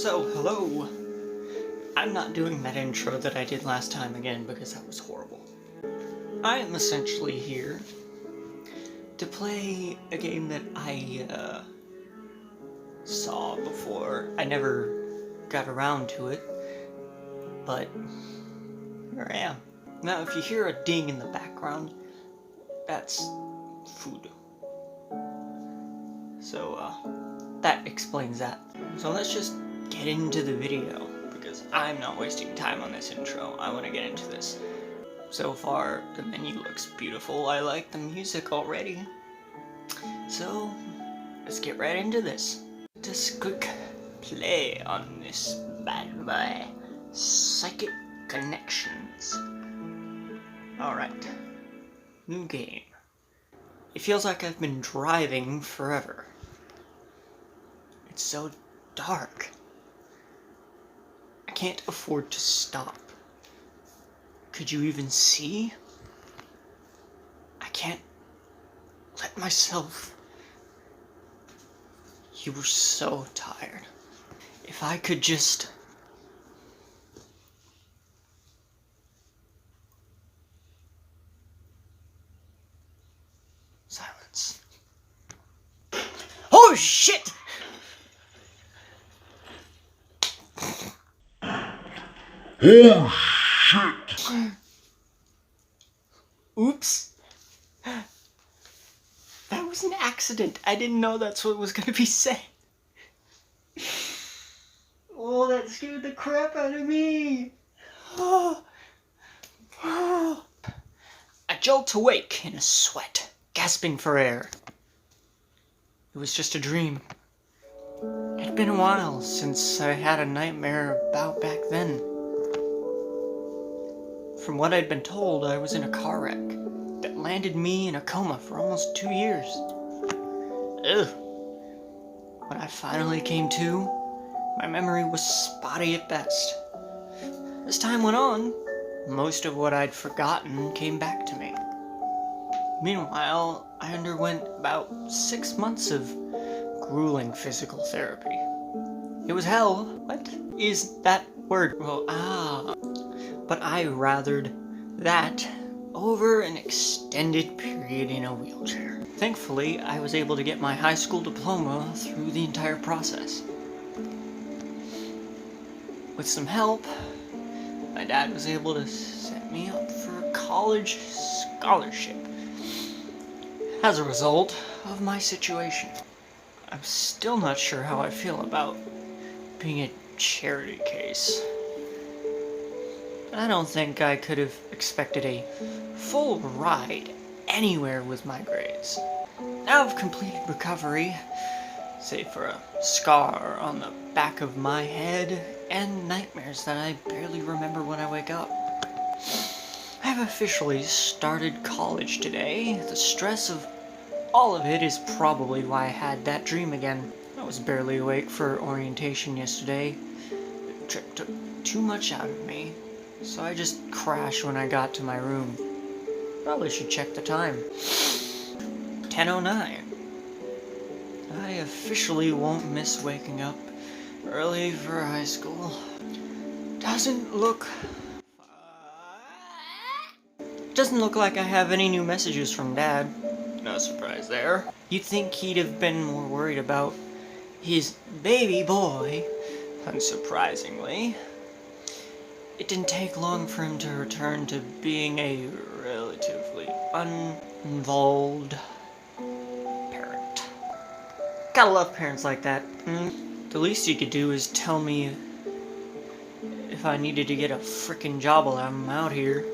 So, hello. I'm not doing that intro that I did last time again because that was horrible. I am essentially here to play a game that I saw before. I never got around to it, but here I am. Now, if you hear a ding in the background, that's food. So, that explains that. So let's just get into the video, because I'm not wasting time on this intro. I want to get into this. So far, the menu looks beautiful. I like the music already. So, let's get right into this. Just quick play on this bad boy. Psychic Connections. Alright. New game. It feels like I've been driving forever. It's so dark. I can't afford to stop. Could you even see? I can't let myself. You were so tired. If I could just. Silence. Oh shit! Oh shit! Oops. That was an accident. I didn't know that's what was gonna be said. Oh, that scared the crap out of me. I jolt awake in a sweat, gasping for air. It was just a dream. It had been a while since I had a nightmare about back then. From what I'd been told, I was in a car wreck that landed me in a coma for almost 2 years. Ugh. When I finally came to, my memory was spotty at best. As time went on, most of what I'd forgotten came back to me. Meanwhile, I underwent about 6 months of grueling physical therapy. It was hell. What is that word? Well, but I rathered that over an extended period in a wheelchair. Thankfully, I was able to get my high school diploma through the entire process. With some help, my dad was able to set me up for a college scholarship. As a result of my situation, I'm still not sure how I feel about being a charity case. I don't think I could have expected a full ride anywhere with my grades. Now I've completed recovery, save for a scar on the back of my head and nightmares that I barely remember when I wake up. I've officially started college today. The stress of all of it is probably why I had that dream again. I was barely awake for orientation yesterday. The trip took too much out of me, so I just crashed when I got to my room. Probably should check the time. 10:09. I officially won't miss waking up early for high school. Doesn't look like I have any new messages from Dad. No surprise there. You'd think he'd have been more worried about his baby boy. Unsurprisingly, it didn't take long for him to return to being a relatively uninvolved parent. Gotta love parents like that. The least he could do is tell me if I needed to get a frickin' job while I'm out here.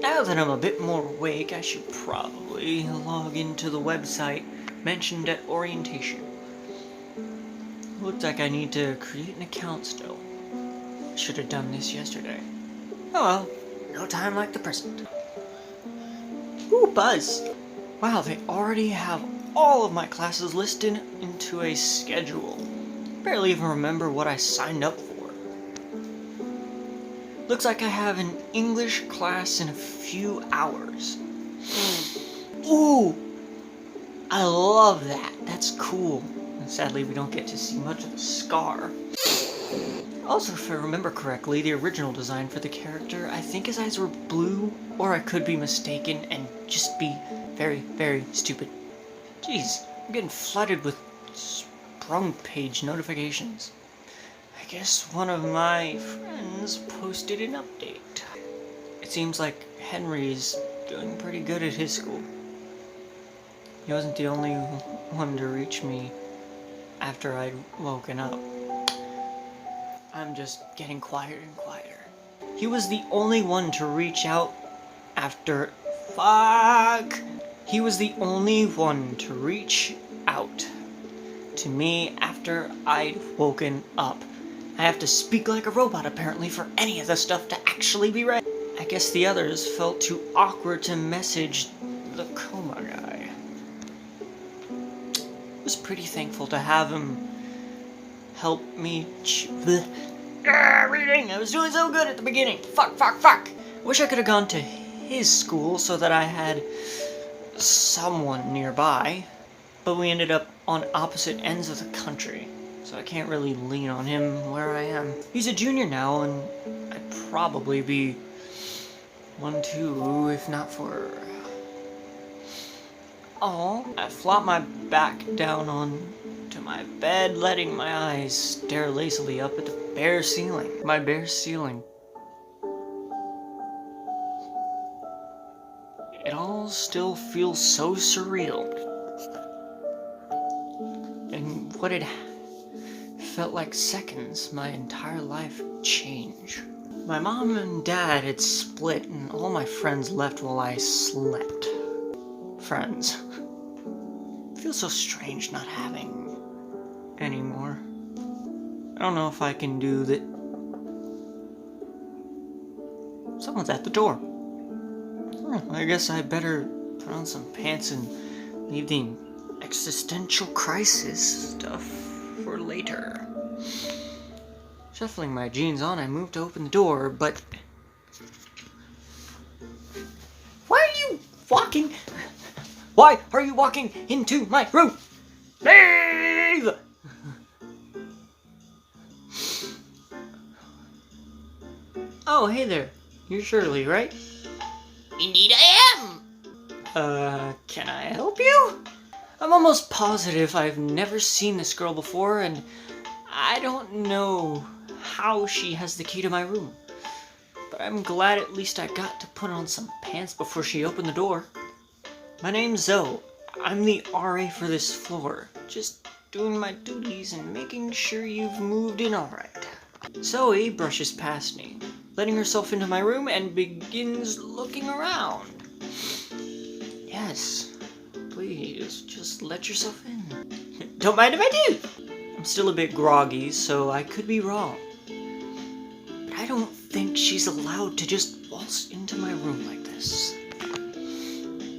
Now that I'm a bit more awake, I should probably log into the website mentioned at orientation. Looks like I need to create an account still. Should have done this yesterday. Oh well, no time like the present. Ooh, buzz! Wow, they already have all of my classes listed into a schedule. Barely even remember what I signed up for. Looks like I have an English class in a few hours. Ooh! I love that. That's cool. Sadly, we don't get to see much of the scar. Also, if I remember correctly, the original design for the character, I think his eyes were blue, or I could be mistaken and just be very, very stupid. Jeez, I'm getting flooded with sprung page notifications. I guess one of my friends posted an update. It seems like Henry's doing pretty good at his school. He wasn't the only one to reach me after I'd woken up. I'm just getting quieter and quieter. He was the only one to reach out after... Fuck! He was the only one to reach out to me after I'd woken up. I have to speak like a robot apparently for any of the stuff to actually be read. I guess the others felt too awkward to message the coma guy. I was pretty thankful to have him help me reading. I was doing so good at the beginning. Fuck. Wish I could have gone to his school so that I had someone nearby. But we ended up on opposite ends of the country, so I can't really lean on him where I am. He's a junior now, and I'd probably be 1 too, if not for... Oh, I flopped my back down onto my bed, letting my eyes stare lazily up at the bare ceiling. My bare ceiling. It all still feels so surreal. And what it felt like seconds, my entire life changed. My mom and dad had split and all my friends left while I slept. Friends. It feels so strange not having anymore. I don't know if I can do that. Someone's at the door. I guess I better put on some pants and leave the existential crisis stuff for later. Shuffling my jeans on, I moved to open the door, but... Why are you walking? Why are you walking into my room? Leave! Oh, hey there. You're Shirley, right? Indeed I am! Can I help you? I'm almost positive I've never seen this girl before, and I don't know how she has the key to my room. But I'm glad at least I got to put on some pants before she opened the door. My name's Zoe. I'm the RA for this floor. Just doing my duties and making sure you've moved in alright. Zoe brushes past me, letting herself into my room and begins looking around. Yes, please, just let yourself in. Don't mind if I do! I'm still a bit groggy, so I could be wrong. But I don't think she's allowed to just waltz into my room like this.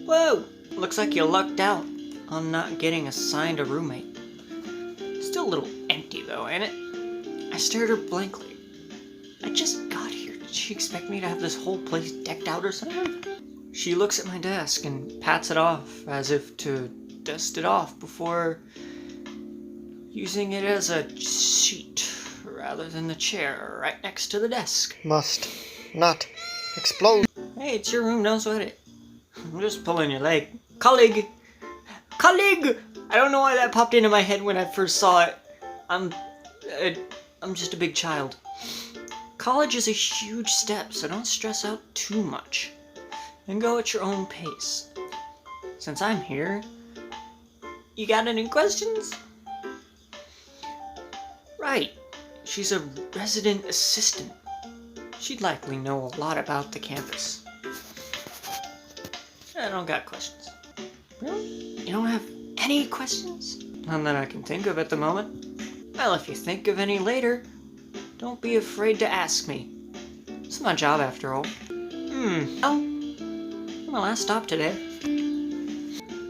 Whoa! Looks like you lucked out on not getting assigned a roommate. Still a little empty though, ain't it? I stared at her blankly. I just got here. Did she expect me to have this whole place decked out or something? She looks at my desk and pats it off as if to dust it off before using it as a sheet rather than the chair right next to the desk. Must not explode. Hey, it's your room, don't sweat it. I'm just pulling your leg. Colleague! Colleague! I don't know why that popped into my head when I first saw it. I'm just a big child. College is a huge step, so don't stress out too much. And go at your own pace. Since I'm here, you got any questions? Right. She's a resident assistant. She'd likely know a lot about the campus. I don't got questions. Really? You don't have any questions? None that I can think of at the moment. Well, if you think of any later, don't be afraid to ask me. It's my job after all. Oh, my last stop today.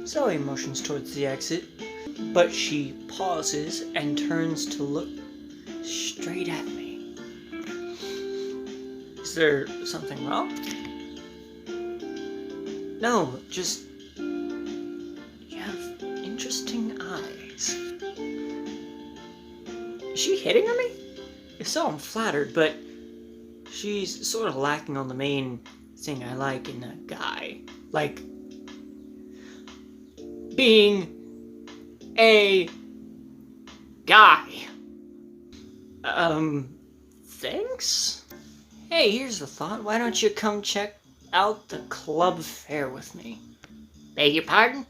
Zoe motions towards the exit, but she pauses and turns to look straight at me. Is there something wrong? No, just... you have interesting eyes. Is she hitting on me? If so, I'm flattered, but she's sort of lacking on the main thing I like in a guy. Like, being a guy. Thanks? Hey, here's a thought. Why don't you come check out the club fair with me? Beg your pardon?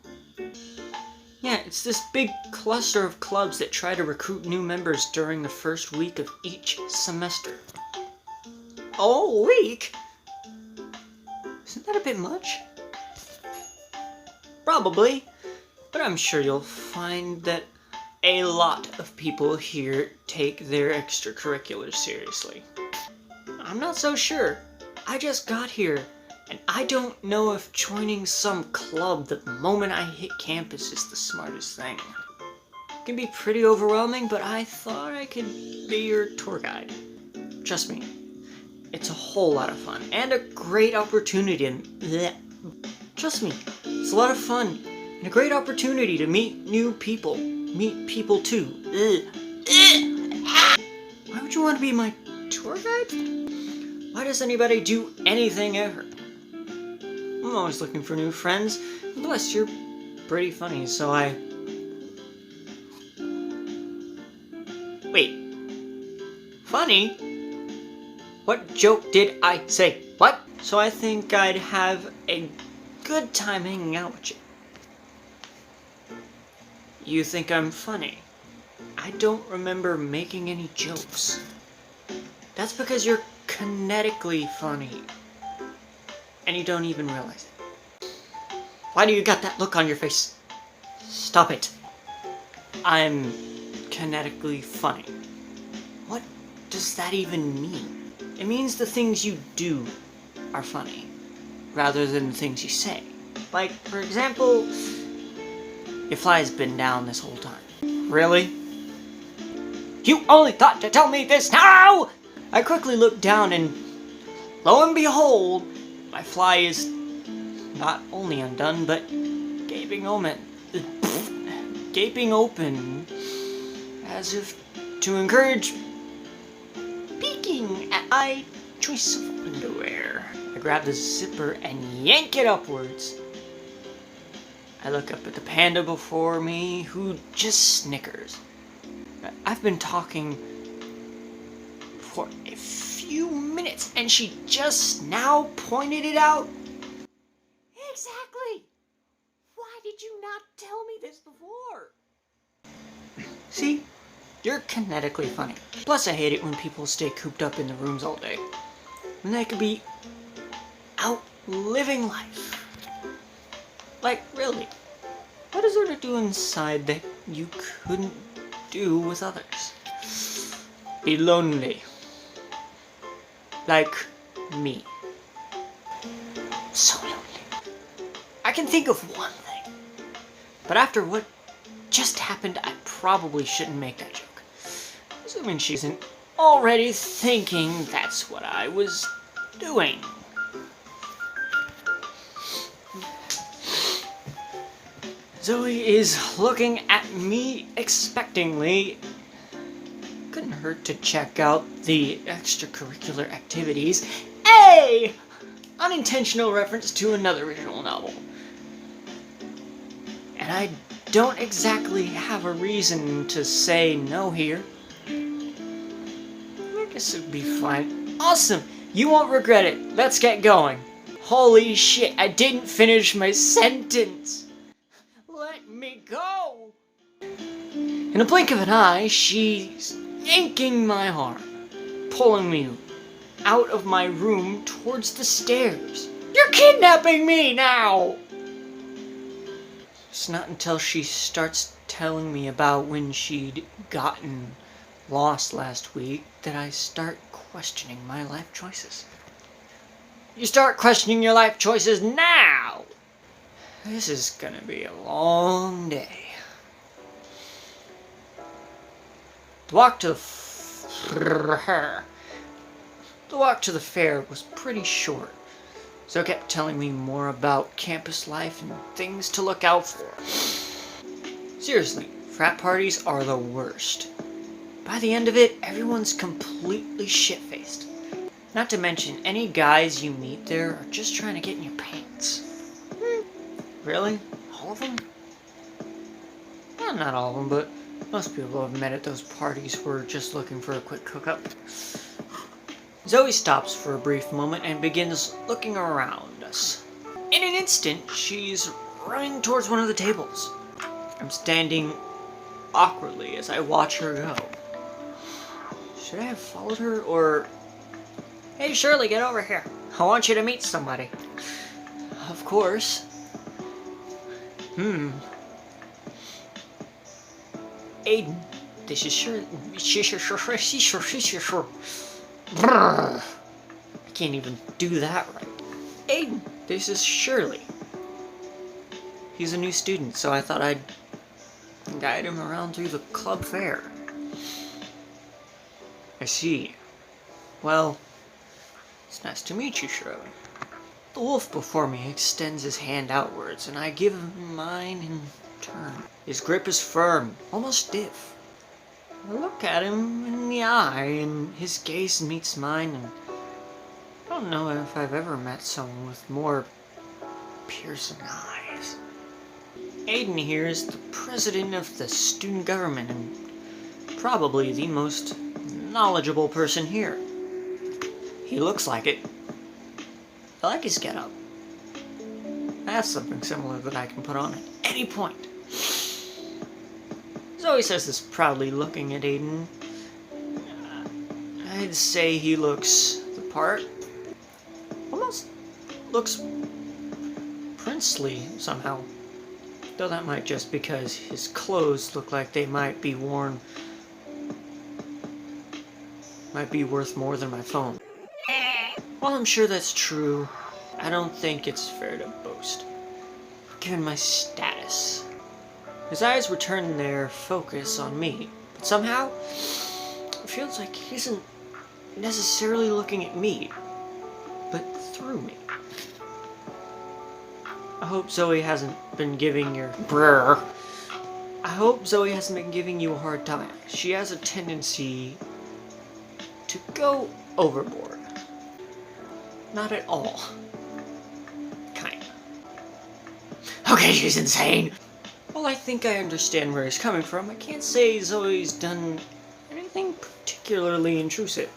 Yeah, it's this big cluster of clubs that try to recruit new members during the first week of each semester. A week? Isn't that a bit much? Probably, but I'm sure you'll find that a lot of people here take their extracurriculars seriously. I'm not so sure. I just got here, and I don't know if joining some club the moment I hit campus is the smartest thing. It can be pretty overwhelming, but I thought I could be your tour guide. Trust me, it's a whole lot of fun, and a great opportunity Trust me, it's a lot of fun, and a great opportunity to meet new people. Meet people too. Why would you want to be my tour guide? Why does anybody do anything ever? I'm always looking for new friends. Plus, you're pretty funny, so I... Wait. Funny? What joke did I say? What? So I think I'd have a good time hanging out with you. You think I'm funny? I don't remember making any jokes. That's because you're kinetically funny. And you don't even realize it. Why do you got that look on your face? Stop it. I'm kinetically funny. What does that even mean? It means the things you do are funny, rather than the things you say. Like, for example, your fly's been down this whole time. Really? You only thought to tell me this now! I quickly looked down and, lo and behold, my fly is not only undone, but gaping open, as if to encourage peeking at my choice of underwear. I grab the zipper and yank it upwards. I look up at the panda before me, who just snickers. I've been talking for a few minutes, and she just now pointed it out. Exactly! Why did you not tell me this before? See? You're kinetically funny. Plus, I hate it when people stay cooped up in the rooms all day, when they could be out living life. Like, really, what is there to do inside that you couldn't do with others? Be lonely. Like me. So lonely. I can think of one thing, but after what just happened, I probably shouldn't make that joke. Assuming she isn't already thinking that's what I was doing. Zoe is looking at me expectingly. Couldn't hurt to check out the extracurricular activities. A unintentional reference to another original novel. And I don't exactly have a reason to say no here. I guess it'd be fine. Awesome! You won't regret it. Let's get going. Holy shit, I didn't finish my sentence. Let me go! In a blink of an eye, she's yanking my arm, pulling me out of my room towards the stairs. You're kidnapping me now! It's not until she starts telling me about when she'd gotten lost last week that I start questioning my life choices. You start questioning your life choices now! This is gonna be a long day. The walk to the fair was pretty short, so it kept telling me more about campus life and things to look out for. Seriously, frat parties are the worst. By the end of it, everyone's completely shit-faced. Not to mention, any guys you meet there are just trying to get in your pants. Really? All of them? Well, not all of them, but most people I've met at those parties were just looking for a quick hookup. Zoe stops for a brief moment and begins looking around us. In an instant, she's running towards one of the tables. I'm standing awkwardly as I watch her go. Should I have followed her, or... Hey Shirley, get over here. I want you to meet somebody. Of course. Aiden, this is Shirley. I can't even do that right. Aiden, this is Shirley. He's a new student, so I thought I'd guide him around through the club fair. I see. Well, it's nice to meet you, Shirley. The wolf before me extends his hand outwards, and I give him mine in turn. His grip is firm, almost stiff. I look at him in the eye, and his gaze meets mine, and I don't know if I've ever met someone with more piercing eyes. Aiden here is the president of the student government, and probably the most knowledgeable person here. He looks like it. I like his getup. I have something similar that I can put on at any point. Zoe says this proudly, looking at Aiden. I'd say he looks the part. Almost looks princely somehow. Though that might just because his clothes look like they might be worth more than my phone. While I'm sure that's true, I don't think it's fair to boast, given my status. His eyes return their focus on me, but somehow, it feels like he isn't necessarily looking at me, but through me. I hope Zoe hasn't been giving you a hard time. She has a tendency to go overboard. Not at all. Kinda. Okay, she's insane! Well, I think I understand where he's coming from. I can't say Zoe's done anything particularly intrusive,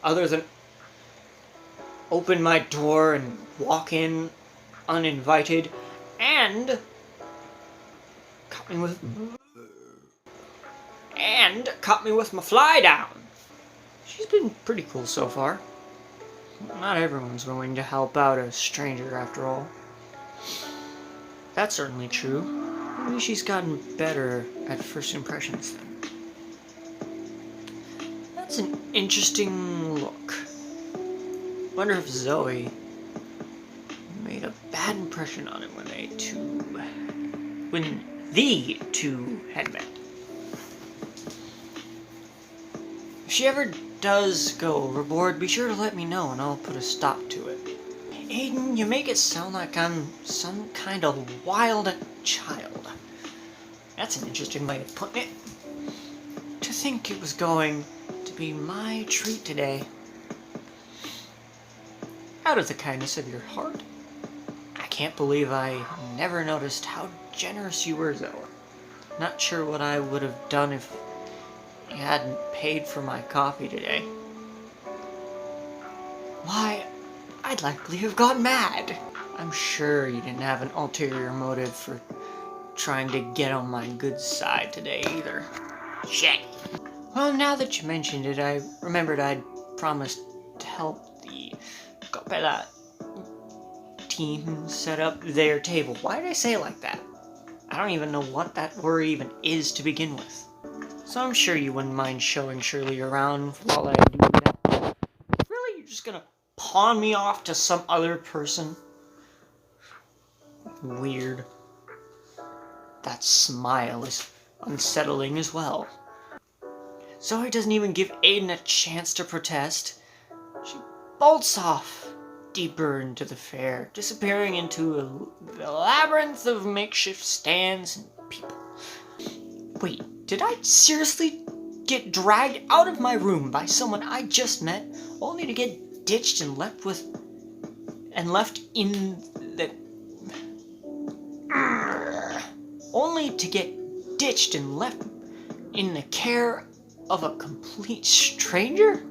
other than open my door and walk in uninvited, and caught me with my fly down. She's been pretty cool so far. Not everyone's willing to help out a stranger, after all. That's certainly true. Maybe she's gotten better at first impressions then. That's an interesting look. Wonder if Zoe made a bad impression on him when the two had met. If she ever does go overboard, be sure to let me know and I'll put a stop to it. Aiden, you make it sound like I'm some kind of wild child. That's an interesting way of putting it. To think it was going to be my treat today. Out of the kindness of your heart. I can't believe I never noticed how generous you were, Zoe. Not sure what I would have done if you hadn't paid for my coffee today. Why, I'd likely have gone mad. I'm sure you didn't have an ulterior motive for trying to get on my good side today either. Shit. Well, now that you mentioned it, I remembered I'd promised to help the Capella team set up their table. Why did I say it like that? I don't even know what that word even is to begin with. So I'm sure you wouldn't mind showing Shirley around while I do that. Really? You're just gonna pawn me off to some other person? Weird. That smile is unsettling as well. Zoe doesn't even give Aiden a chance to protest. She bolts off deeper into the fair, disappearing into the labyrinth of makeshift stands and people. Wait, did I seriously get dragged out of my room by someone I just met, only to get ditched and left in the only to get ditched and left in the care of a complete stranger?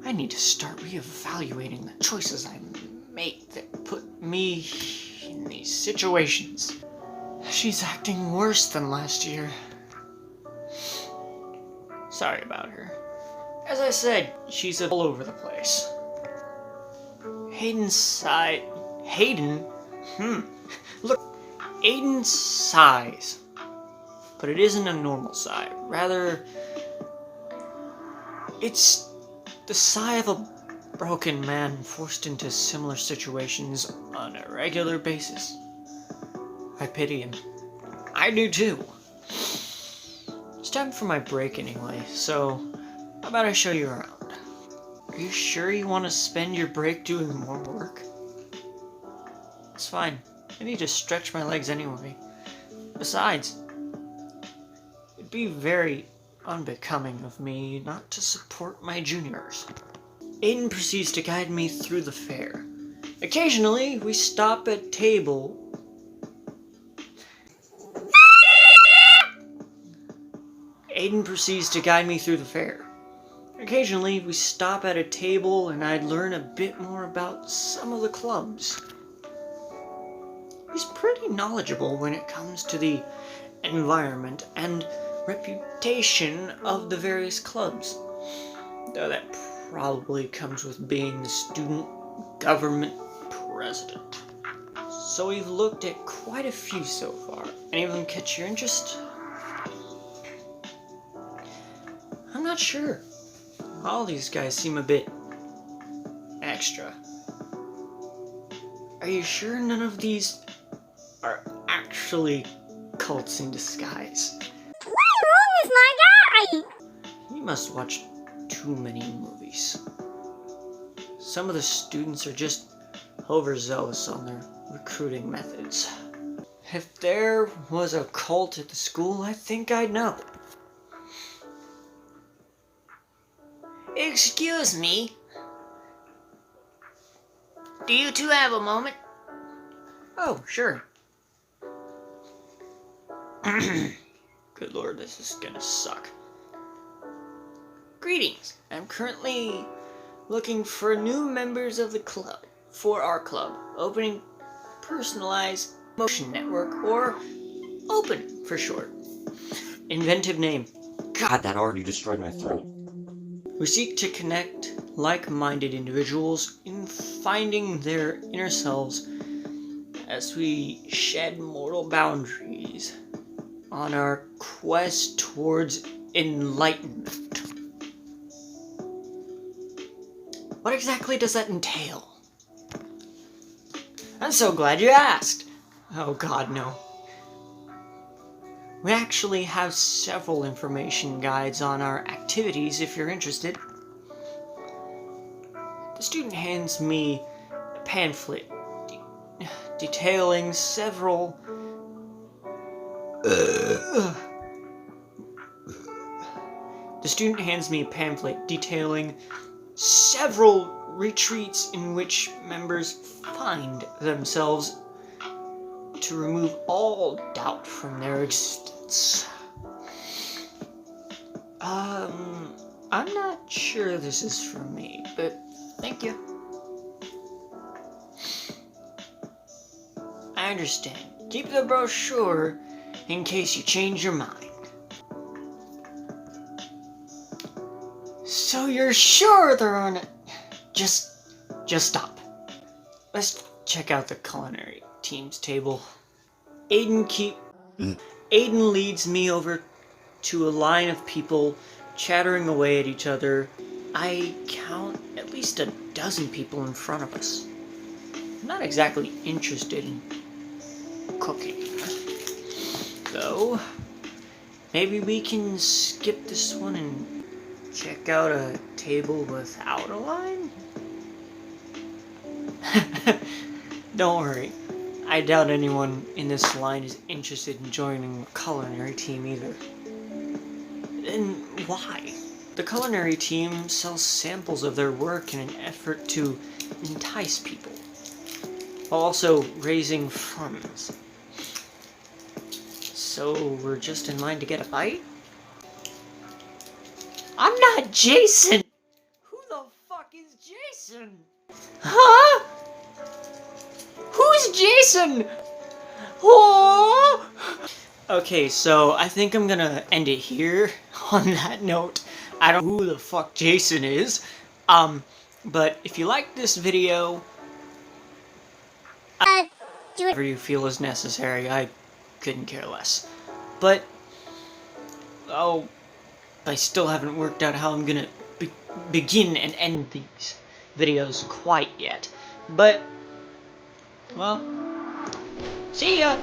I need to start reevaluating the choices I make that put me in these situations. She's acting worse than last year. Sorry about her. As I said, she's all over the place. Hayden? Look, Aiden's sighs. But it isn't a normal sigh. Rather, it's the sigh of a broken man forced into similar situations on a regular basis. I pity him. I do too. It's time for my break anyway, so how about I show you around? Are you sure you want to spend your break doing more work? It's fine. I need to stretch my legs anyway. Besides, it'd be very unbecoming of me not to support my juniors. Aiden proceeds to guide me through the fair. Occasionally, we stop at table. Aiden proceeds to guide me through the fair. Occasionally, we stop at a table and I'd learn a bit more about some of the clubs. He's pretty knowledgeable when it comes to the environment and reputation of the various clubs. Though that probably comes with being the student government president. So we've looked at quite a few so far. Any of them catch your interest? I'm not sure. All these guys seem a bit extra. Are you sure none of these are actually cults in disguise? What's wrong with my guy? You must watch too many movies. Some of the students are just overzealous on their recruiting methods. If there was a cult at the school, I think I'd know. Excuse me. Do you two have a moment? Oh, sure. Good lord, this is gonna suck. Greetings. I'm currently looking for new members of the club. For our club. Opening Personalized Motion Network, or OPEN for short. Inventive name. God, that already destroyed my throat. We seek to connect like-minded individuals in finding their inner selves as we shed mortal boundaries on our quest towards enlightenment. What exactly does that entail? I'm so glad you asked. Oh god, no. We actually have several information guides on our activities if you're interested. The student hands me a pamphlet detailing several The student hands me a pamphlet detailing several retreats in which members find themselves to remove all doubt from their existence. I'm not sure this is for me, but thank you. I understand. Keep the brochure in case you change your mind. So you're sure there aren't... Just stop. Let's check out the culinary team's table. Aiden leads me over to a line of people chattering away at each other. I count at least a dozen people in front of us. I'm not exactly interested in cooking, though. Maybe we can skip this one and check out a table without a line? Don't worry. I doubt anyone in this line is interested in joining the culinary team either. And why? The culinary team sells samples of their work in an effort to entice people, while also raising funds. So we're just in line to get a bite? I'm not Jason! Who the fuck is Jason? Huh? Who's Jason? Oh! Okay, so I think I'm gonna end it here on that note. I don't know who the fuck Jason is. But if you like this video, whatever you feel is necessary, I couldn't care less. But, oh, I still haven't worked out how I'm gonna begin and end these videos quite yet. But, well, see ya!